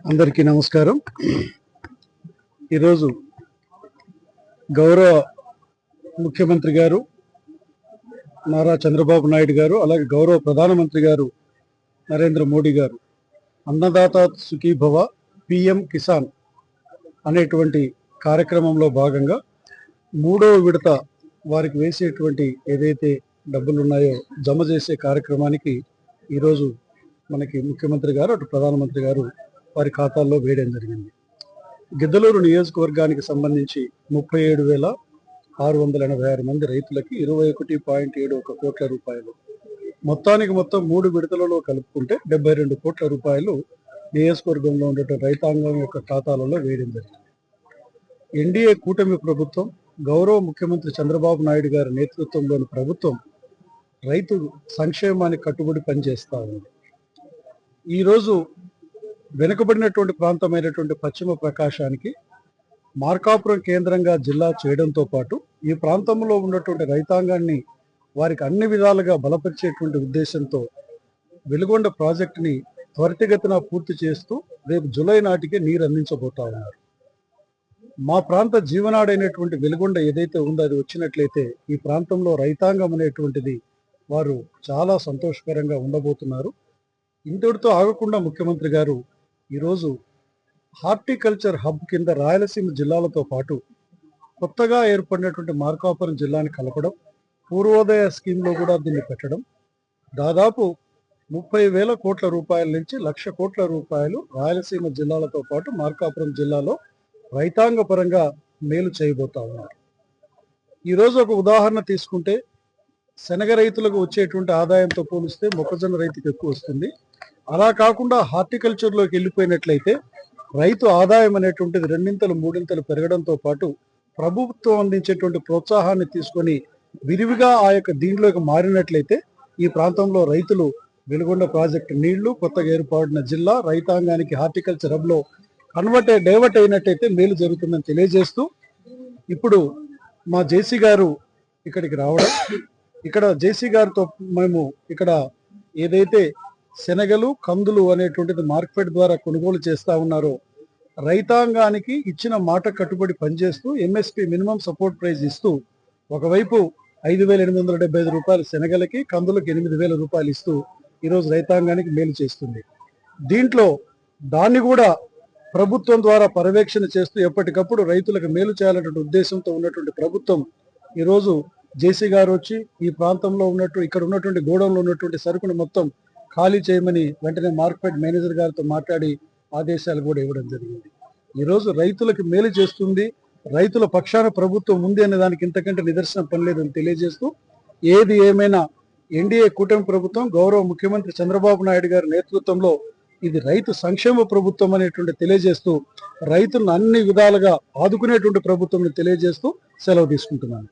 అందరికీ నమస్కారం. ఈరోజు గౌరవ ముఖ్యమంత్రి గారు నారా చంద్రబాబు నాయుడు గారు, అలాగే గౌరవ ప్రధానమంత్రి గారు నరేంద్ర మోడీ గారు అన్నదాత సుఖీభవ పిఎం కిసాన్ అనేటువంటి కార్యక్రమంలో భాగంగా మూడవ విడత వారికి వేసేటువంటి ఏదైతే డబ్బులు ఉన్నాయో జమ చేసే కార్యక్రమానికి ఈరోజు మనకి ముఖ్యమంత్రి గారు అటు ప్రధానమంత్రి గారు వారి ఖాతాల్లో వేయడం జరిగింది. గిద్దలూరు నియోజకవర్గానికి సంబంధించి 37,686 మంది రైతులకి 21.71 కోట్ల రూపాయలు, మొత్తం 3 విడతలలో కలుపుకుంటే 72 కోట్ల రూపాయలు నియోజకవర్గంలో ఉండే రైతాంగం యొక్క ఖాతాలలో వేయడం జరిగింది. ఎన్డీఏ కూటమి ప్రభుత్వం, గౌరవ ముఖ్యమంత్రి చంద్రబాబు నాయుడు గారి నేతృత్వంలోని ప్రభుత్వం రైతు సంక్షేమానికి కట్టుబడి పనిచేస్తూ ఉంది. ఈరోజు వెనుకబడినటువంటి ప్రాంతమైనటువంటి పశ్చిమ ప్రకాశానికి మార్కాపురం కేంద్రంగా జిల్లా చేయడంతో పాటు ఈ ప్రాంతంలో ఉన్నటువంటి రైతాంగాన్ని వారికి అన్ని విధాలుగా బలపరిచేటువంటి ఉద్దేశంతో వెలుగొండ ప్రాజెక్టుని త్వరితగతిన పూర్తి చేస్తూ రేపు జూలై నాటికి నీరు అందించబోతా ఉన్నారు. మా ప్రాంత జీవనాడైనటువంటి వెలుగొండ ఏదైతే ఉందో అది వచ్చినట్లయితే ఈ ప్రాంతంలో రైతాంగం అనేటువంటిది వారు చాలా సంతోషకరంగా ఉండబోతున్నారు. ఇంతటితో ఆగకుండా ముఖ్యమంత్రి గారు ఈరోజు హార్టికల్చర్ హబ్ కింద రాయలసీమ జిల్లాలతో పాటు కొత్తగా ఏర్పడినటువంటి మార్కాపురం జిల్లాని కలపడం, పూర్వోదయ స్కీమ్లో కూడా దీన్ని పెట్టడం, దాదాపు 30,000 కోట్ల రూపాయల నుంచి 1,00,000 కోట్ల రూపాయలు రాయలసీమ జిల్లాలతో పాటు మార్కాపురం జిల్లాలో రైతాంగ పరంగా మేలు చేయబోతా ఉన్నారు. ఈరోజు ఒక ఉదాహరణ తీసుకుంటే శనగ రైతులకు వచ్చేటువంటి ఆదాయంతో పోలిస్తే మొక్కజొన్న రైతుకు ఎక్కువ వస్తుంది. అలా కాకుండా హార్టికల్చర్లోకి వెళ్ళిపోయినట్లయితే రైతు ఆదాయం అనేటువంటిది 2-3 పెరగడంతో పాటు ప్రభుత్వం అందించేటువంటి ప్రోత్సాహాన్ని తీసుకొని విరివిగా ఆ యొక్క దీంట్లోకి మారినట్లయితే ఈ ప్రాంతంలో రైతులు వెలుగొండ ప్రాజెక్టు నీళ్లు, కొత్తగా ఏర్పడిన జిల్లా రైతాంగానికి హార్టికల్చర్ హబ్లో డైవర్ట్ అయినట్టయితే మేలు జరుగుతుందని తెలియజేస్తూ, ఇప్పుడు మా జేసీ గారు ఇక్కడికి రావడం, ఇక్కడ జేసీ గారితో మేము ఇక్కడ ఏదైతే శనగలు, కందులు అనేటువంటిది మార్కెట్ ద్వారా కొనుగోలు చేస్తూ ఉన్నారో రైతాంగానికి ఇచ్చిన మాట కట్టుబడి పనిచేస్తూ ఎంఎస్పి మినిమం సపోర్ట్ ప్రైస్ ఇస్తూ ఒకవైపు 5,875 రూపాయలు శనగలకి, కందులకి 8,000 రూపాయలు ఇస్తూ ఈరోజు రైతాంగానికి మేలు చేస్తుంది. దీంట్లో దాన్ని కూడా ప్రభుత్వం ద్వారా పర్యవేక్షణ చేస్తూ ఎప్పటికప్పుడు రైతులకు మేలు చేయాలనే ఉద్దేశంతో ఉన్నటువంటి ప్రభుత్వం ఈరోజు జేసీ గారు వచ్చి ఈ ప్రాంతంలో ఇక్కడ ఉన్నటువంటి గోడౌన్లో ఉన్నటువంటి సరుకును మొత్తం ఖాళీ చేయమని వెంటనే మార్కెట్ మేనేజర్ గారితో మాట్లాడి ఆదేశాలు కూడా ఇవ్వడం జరిగింది. ఈరోజు రైతులకు మేలు చేస్తుంది, రైతుల పక్షాన ప్రభుత్వం ఉంది అనే దానికి ఇంతకంటే నిదర్శనం పని లేదని తెలియజేస్తూ, ఏది ఏమైనా ఎన్డీఏ కూటమి ప్రభుత్వం గౌరవ ముఖ్యమంత్రి చంద్రబాబు నాయుడు గారి నేతృత్వంలో ఇది రైతు సంక్షేమ ప్రభుత్వం అనేటువంటి తెలియజేస్తూ, రైతులను అన్ని విధాలుగా ఆదుకునేటువంటి ప్రభుత్వం తెలియజేస్తూ సెలవు తీసుకుంటున్నాను.